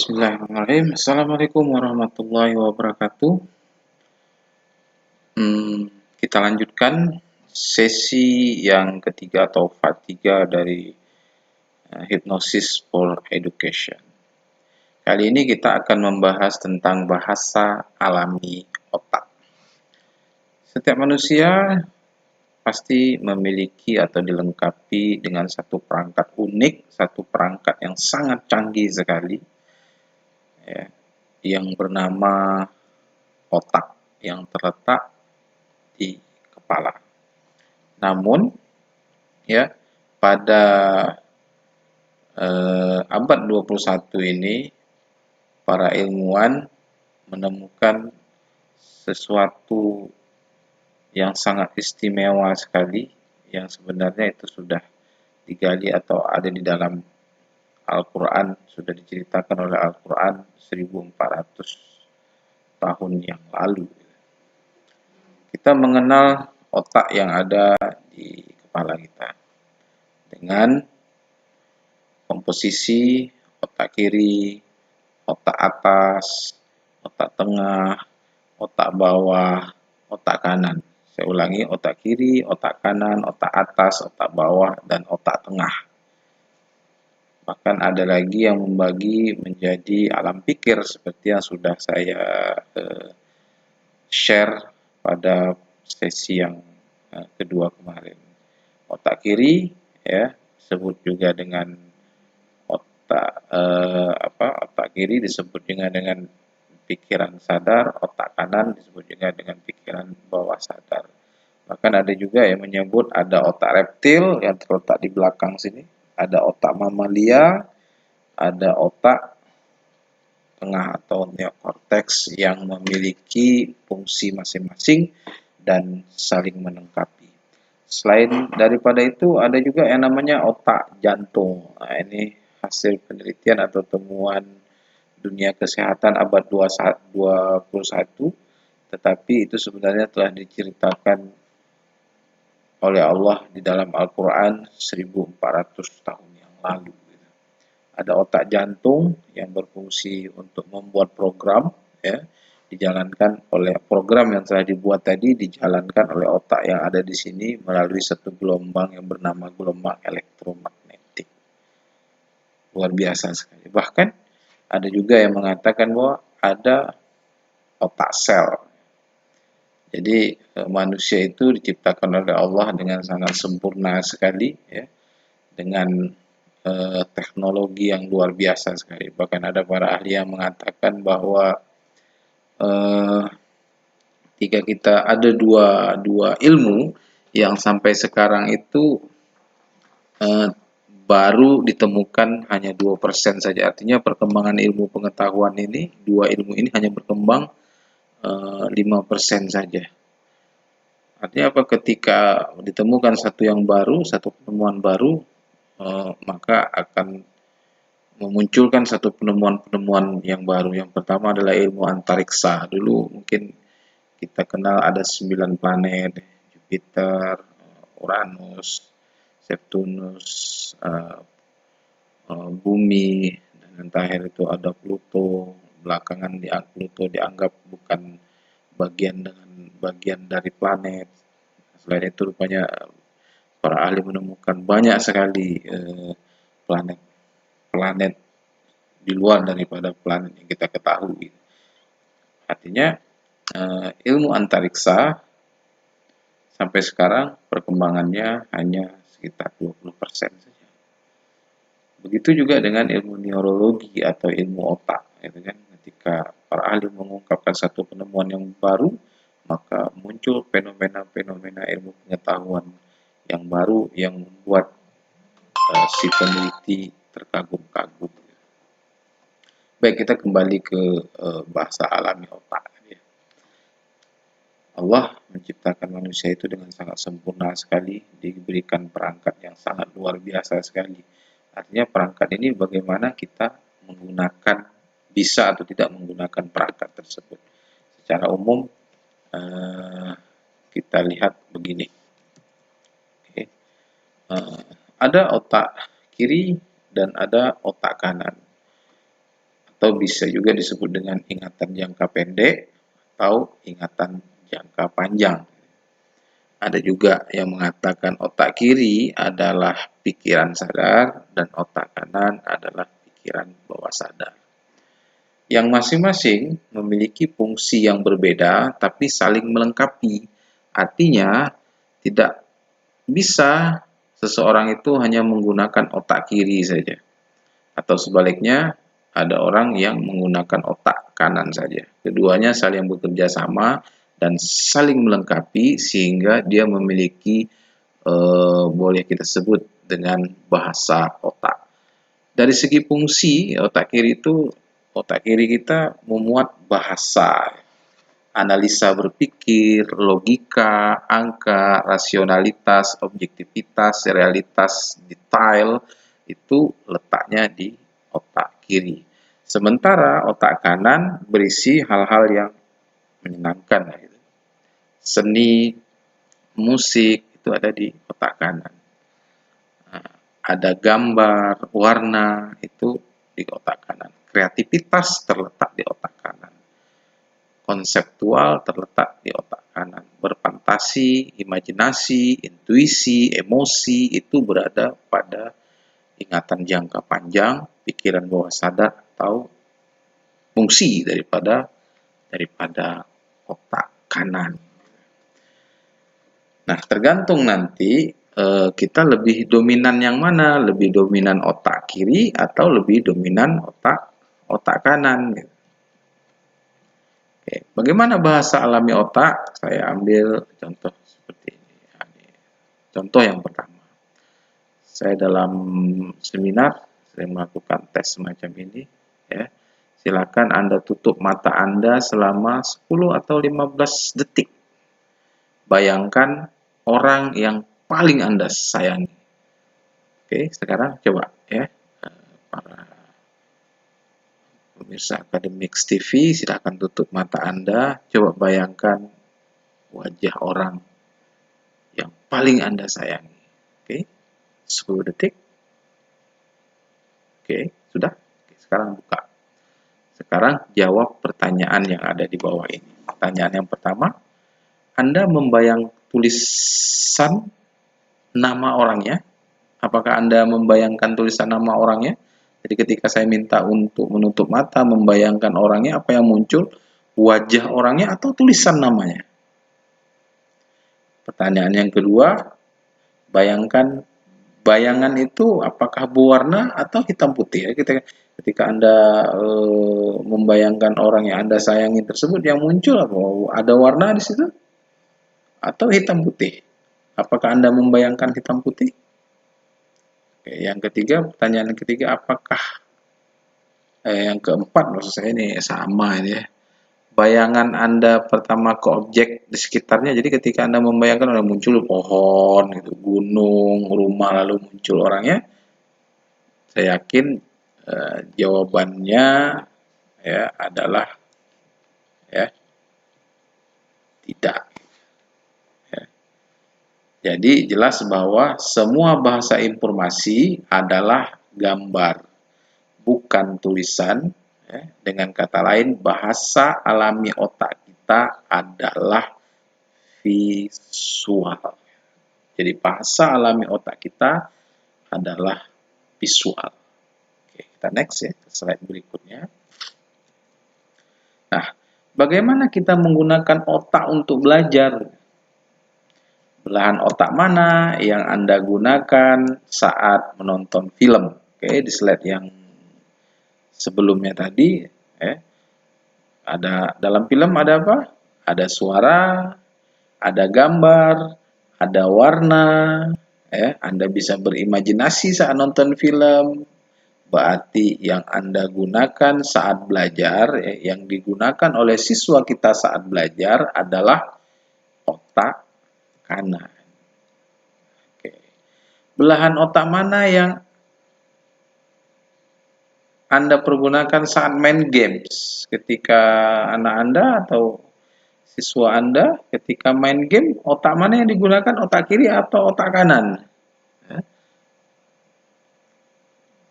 Bismillahirrahmanirrahim. Assalamualaikum warahmatullahi wabarakatuh. Kita lanjutkan sesi yang ketiga atau part 3 dari Hypnosis for Education. Kali ini kita akan membahas tentang bahasa alami otak. Setiap manusia pasti memiliki atau dilengkapi dengan satu perangkat unik, satu perangkat yang sangat canggih sekali, ya, yang bernama otak yang terletak di kepala. Namun, ya, pada abad 21 ini, para ilmuwan menemukan sesuatu yang sangat istimewa sekali, yang sebenarnya itu sudah digali atau ada di dalam Al-Quran, sudah diceritakan oleh Al-Quran 1400 tahun yang lalu. Kita mengenal otak yang ada di kepala kita dengan komposisi otak kiri, otak atas, otak tengah, otak bawah, otak kanan. Saya ulangi, otak kiri, otak kanan, otak atas, otak bawah, dan otak tengah. Bahkan ada lagi yang membagi menjadi alam pikir seperti yang sudah saya share pada sesi yang kedua kemarin. Otak kiri, ya, disebut juga dengan otak kiri disebut juga dengan pikiran sadar, otak kanan disebut juga dengan pikiran bawah sadar. Bahkan ada juga yang menyebut ada otak reptil yang terletak di belakang sini, ada otak mamalia, ada otak tengah atau neokorteks yang memiliki fungsi masing-masing dan saling melengkapi. Selain daripada itu, ada juga yang namanya otak jantung. Nah, ini hasil penelitian atau temuan dunia kesehatan abad 21, tetapi itu sebenarnya telah diceritakan oleh Allah di dalam Al-Quran 1400 tahun yang lalu. Ada otak jantung yang berfungsi untuk membuat program, ya, dijalankan oleh program yang telah dibuat tadi, dijalankan oleh otak yang ada di sini melalui satu gelombang yang bernama gelombang elektromagnetik. Luar biasa sekali. Bahkan ada juga yang mengatakan bahwa ada otak sel. Jadi manusia itu diciptakan oleh Allah dengan sangat sempurna sekali, ya, dengan teknologi yang luar biasa sekali. Bahkan ada para ahli yang mengatakan bahwa jika kita ada dua ilmu yang sampai sekarang itu baru ditemukan hanya 2% saja. Artinya perkembangan ilmu pengetahuan ini, dua ilmu ini hanya berkembang 5% saja. Artinya apa? Ketika ditemukan satu yang baru, satu penemuan baru, maka akan memunculkan satu penemuan-penemuan yang baru. Yang pertama adalah ilmu antariksa. Dulu mungkin kita kenal ada 9 planet, Jupiter, Uranus, Neptunus, Bumi, dan yang terakhir itu ada Pluto. Belakangan Pluto dianggap bukan bagian dari planet. Selain itu rupanya para ahli menemukan banyak sekali planet di luar daripada planet yang kita ketahui. Artinya ilmu antariksa sampai sekarang perkembangannya hanya sekitar 20% saja. Begitu juga dengan ilmu neurologi atau ilmu otak, gitu kan. Ketika para ahli mengungkapkan satu penemuan yang baru, maka muncul fenomena-fenomena ilmu pengetahuan yang baru yang membuat si peneliti terkagum-kagum. Baik, kita kembali ke bahasa alami otak. Allah menciptakan manusia itu dengan sangat sempurna sekali, diberikan perangkat yang sangat luar biasa sekali. Artinya perangkat ini bagaimana kita menggunakan, bisa atau tidak menggunakan perangkat tersebut. Secara umum kita lihat begini. Ada otak kiri dan ada otak kanan. atau bisa juga disebut dengan ingatan jangka pendek atau ingatan jangka panjang. Ada juga yang mengatakan otak kiri adalah pikiran sadar dan otak kanan adalah pikiran bawah sadar. Yang masing-masing memiliki fungsi yang berbeda tapi saling melengkapi. Artinya, tidak bisa seseorang itu hanya menggunakan otak kiri saja. Atau sebaliknya, ada orang yang menggunakan otak kanan saja. Keduanya saling bekerja sama dan saling melengkapi sehingga dia memiliki boleh kita sebut dengan bahasa otak. Dari segi fungsi, otak kiri kita memuat bahasa, analisa berpikir, logika, angka, rasionalitas, objektivitas, realitas, detail, itu letaknya di otak kiri. Sementara otak kanan berisi hal-hal yang menyenangkan. Seni, musik, itu ada di otak kanan. Ada gambar, warna, itu di otak kanan. Kreativitas terletak di otak kanan. Konseptual terletak di otak kanan. Berfantasi, imajinasi, intuisi, emosi itu berada pada ingatan jangka panjang, pikiran bawah sadar atau fungsi daripada otak kanan. Nah, tergantung nanti kita lebih dominan yang mana, lebih dominan otak kiri atau lebih dominan otak kanan. Oke, bagaimana bahasa alami otak? Saya ambil contoh seperti ini. Contoh yang pertama, saya dalam seminar saya melakukan tes semacam ini. Ya, silakan Anda tutup mata Anda selama 10 atau 15 detik. Bayangkan orang yang paling Anda sayangi. Oke, sekarang coba ya, para pemirsa Akademix TV, silakan tutup mata Anda, coba bayangkan wajah orang yang paling Anda sayangi. Oke, 10 detik. Oke, sudah? Oke, sekarang buka. Sekarang jawab pertanyaan yang ada di bawah ini. Pertanyaan yang pertama, Anda membayang tulisan nama orangnya. Apakah Anda membayangkan tulisan nama orangnya? Jadi ketika saya minta untuk menutup mata, membayangkan orangnya, apa yang muncul? Wajah orangnya atau tulisan namanya? Pertanyaan yang kedua, bayangan itu apakah berwarna atau hitam putih? Ketika Anda membayangkan orang yang Anda sayangi tersebut, yang muncul apa? Ada warna di situ? Atau hitam putih? Apakah Anda membayangkan hitam putih? Oke, yang ketiga, pertanyaan yang ketiga, apakah yang keempat maksud saya ini sama ini ya. Bayangan Anda pertama ke objek di sekitarnya. Jadi ketika Anda membayangkan ada muncul pohon, gitu, gunung, rumah, lalu muncul orangnya, saya yakin jawabannya ya adalah ya tidak. Ya. Jadi jelas bahwa semua bahasa informasi adalah gambar, bukan tulisan. Ya. Dengan kata lain, bahasa alami otak kita adalah visual. Jadi bahasa alami otak kita adalah visual. Oke, kita next ya ke slide berikutnya. Nah, bagaimana kita menggunakan otak untuk belajar? Belahan otak mana yang Anda gunakan saat menonton film? Oke, di slide yang sebelumnya tadi, ada dalam film ada apa? Ada suara, ada gambar, ada warna. Anda bisa berimajinasi saat nonton film. Berarti yang Anda gunakan saat belajar, yang digunakan oleh siswa kita saat belajar adalah otak kanan. Oke. Belahan otak mana yang Anda pergunakan saat main games? Ketika anak Anda atau siswa Anda ketika main game, otak mana yang digunakan? Otak kiri atau otak kanan?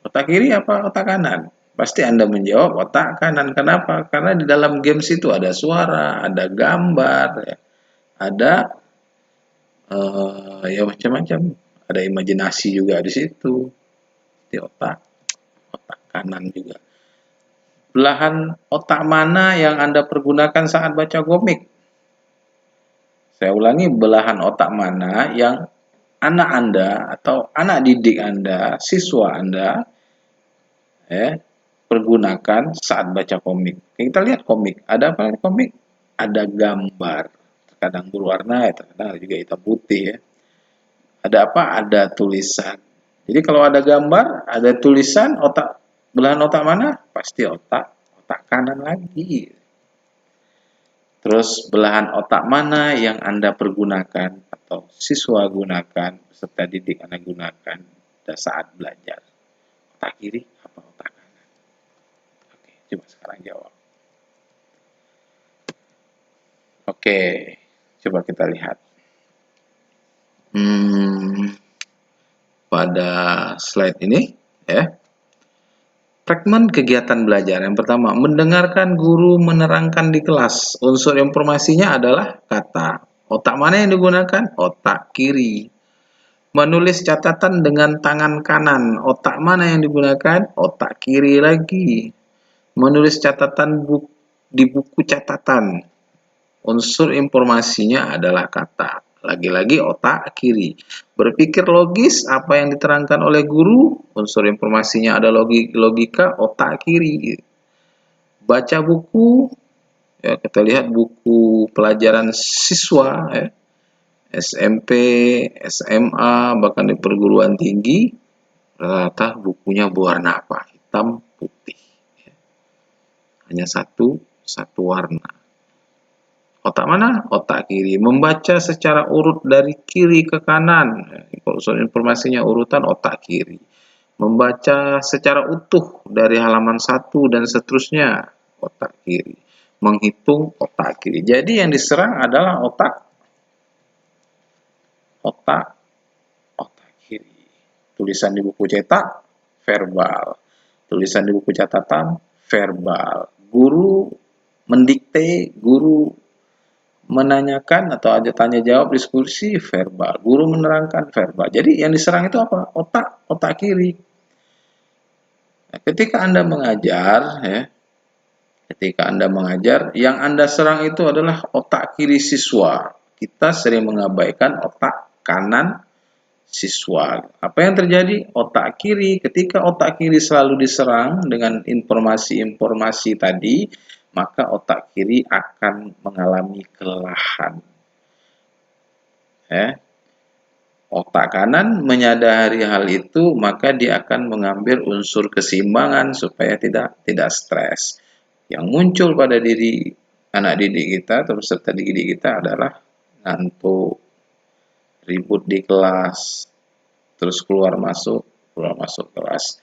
Otak kiri apa otak kanan? Pasti Anda menjawab otak kanan. Kenapa? Karena di dalam games itu ada suara, ada gambar, ya, ada ya macam-macam. Ada imajinasi juga di situ. Di otak kanan juga. Belahan otak mana yang Anda pergunakan saat baca komik? Saya ulangi, belahan otak mana yang anak Anda atau anak didik Anda, siswa Anda, pergunakan saat baca komik. Kita lihat komik, ada apa di komik? Ada gambar, terkadang berwarna, terkadang juga hitam putih ya. Ada apa? Ada tulisan. Jadi kalau ada gambar, ada tulisan, belahan otak mana? Pasti otak kanan lagi. Terus belahan otak mana yang Anda pergunakan atau siswa gunakan, peserta didik Anda gunakan saat belajar? Otak kiri apa otak kanan? Oke, coba sekarang jawab. Oke, coba kita lihat. Pada slide ini, ya. Fragmen kegiatan belajar. Yang pertama, mendengarkan guru menerangkan di kelas. Unsur informasinya adalah kata. Otak mana yang digunakan? Otak kiri. Menulis catatan dengan tangan kanan. Otak mana yang digunakan? Otak kiri lagi. Menulis catatan di buku catatan. Unsur informasinya adalah kata. Lagi-lagi otak kiri. Berpikir logis, apa yang diterangkan oleh guru, unsur informasinya ada logika, otak kiri. Baca buku, ya kita lihat buku pelajaran siswa, ya, SMP, SMA, bahkan di perguruan tinggi, rata bukunya berwarna apa? Hitam, putih. Hanya satu warna. Otak mana? Otak kiri. Membaca secara urut dari kiri ke kanan. Kalau informasinya urutan otak kiri. Membaca secara utuh dari halaman 1 dan seterusnya, otak kiri. Menghitung, otak kiri. Jadi yang diserang adalah otak kiri. Tulisan di buku cetak, verbal. Tulisan di buku catatan, verbal. Guru mendikte, guru menanyakan atau ada tanya jawab diskusi, verbal. Guru menerangkan, verbal. Jadi yang diserang itu apa? Otak kiri. Nah, ketika Anda mengajar, ya, yang Anda serang itu adalah otak kiri siswa. Kita sering mengabaikan otak kanan siswa. Apa yang terjadi? Otak kiri, ketika otak kiri selalu diserang dengan informasi-informasi tadi, maka otak kiri akan mengalami kelelahan. Otak kanan menyadari hal itu, maka dia akan mengambil unsur keseimbangan supaya tidak stres. Yang muncul pada diri anak didik kita atau peserta didik kita adalah ngantuk, ribut di kelas, terus keluar masuk kelas.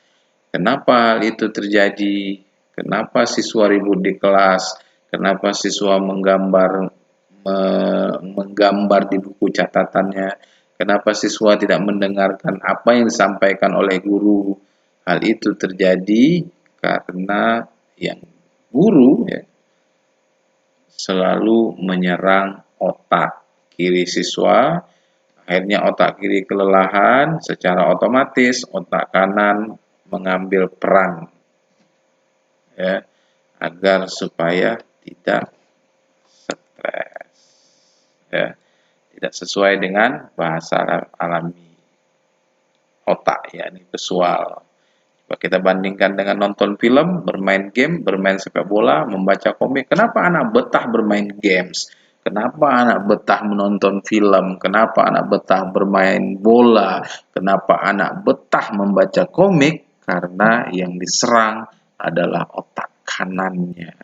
Kenapa hal itu terjadi? Kenapa siswa ribut di kelas? Kenapa siswa menggambar di buku catatannya? Kenapa siswa tidak mendengarkan apa yang disampaikan oleh guru? Hal itu terjadi karena yang guru, ya, selalu menyerang otak kiri siswa. Akhirnya otak kiri kelelahan, secara otomatis otak kanan mengambil peran, ya, agar supaya tidak stres, ya, tidak sesuai dengan bahasa alami otak, yakni visual. Coba kita bandingkan dengan nonton film, bermain game, bermain sepak bola, membaca komik. Kenapa anak betah bermain games? Kenapa anak betah menonton film? Kenapa anak betah bermain bola? Kenapa anak betah membaca komik? Karena yang diserang adalah otak kanannya.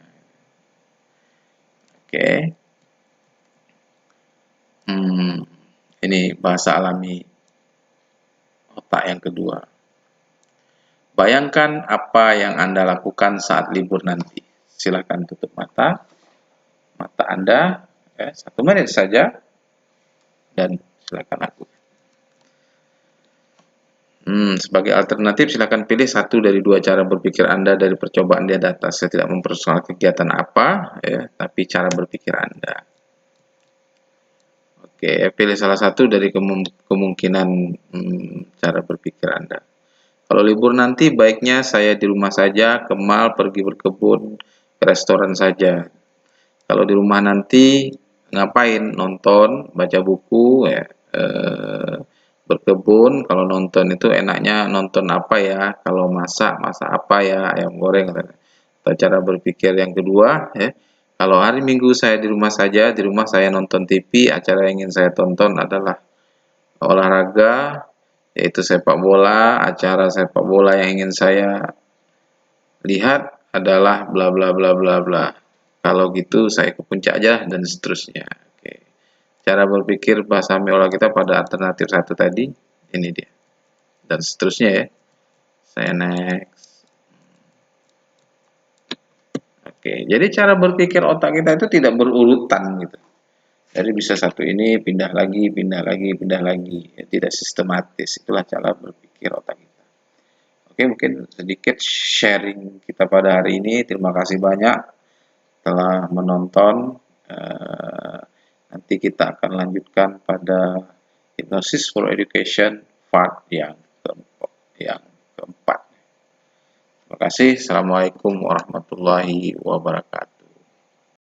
Oke. Ini bahasa alami otak yang kedua. Bayangkan apa yang Anda lakukan saat libur nanti. Silakan tutup mata Anda, ya, 1 menit saja, dan silakan lakukan. Sebagai alternatif silakan pilih satu dari dua cara berpikir Anda dari percobaan di atas. Saya tidak mempersoalkan kegiatan apa, ya, tapi cara berpikir Anda. Oke, pilih salah satu dari kemungkinan cara berpikir Anda. Kalau libur nanti baiknya saya di rumah saja, ke mall, pergi berkebun, ke restoran saja. Kalau di rumah nanti ngapain? Nonton, baca buku, ya, berkebun. Kalau nonton itu enaknya nonton apa ya? Kalau masak, masak apa ya? Ayam goreng. Atau cara berpikir yang kedua, ya. Kalau hari Minggu saya di rumah saja, di rumah saya nonton TV, acara yang ingin saya tonton adalah olahraga, yaitu sepak bola, acara sepak bola yang ingin saya lihat adalah bla bla bla bla bla. Kalau gitu saya ke puncak aja dan seterusnya. Oke. Cara berpikir bahasa olah kita pada alternatif satu tadi, ini dia. Dan seterusnya ya. Saya next. Oke, jadi cara berpikir otak kita itu tidak berurutan gitu. Jadi bisa satu ini pindah lagi, pindah lagi, pindah lagi. Ya, tidak sistematis. Itulah cara berpikir otak kita. Oke, mungkin sedikit sharing kita pada hari ini. Terima kasih banyak telah menonton. Nanti kita akan lanjutkan pada Hypnosis for Education part yang keempat. Terima kasih. Assalamualaikum warahmatullahi wabarakatuh.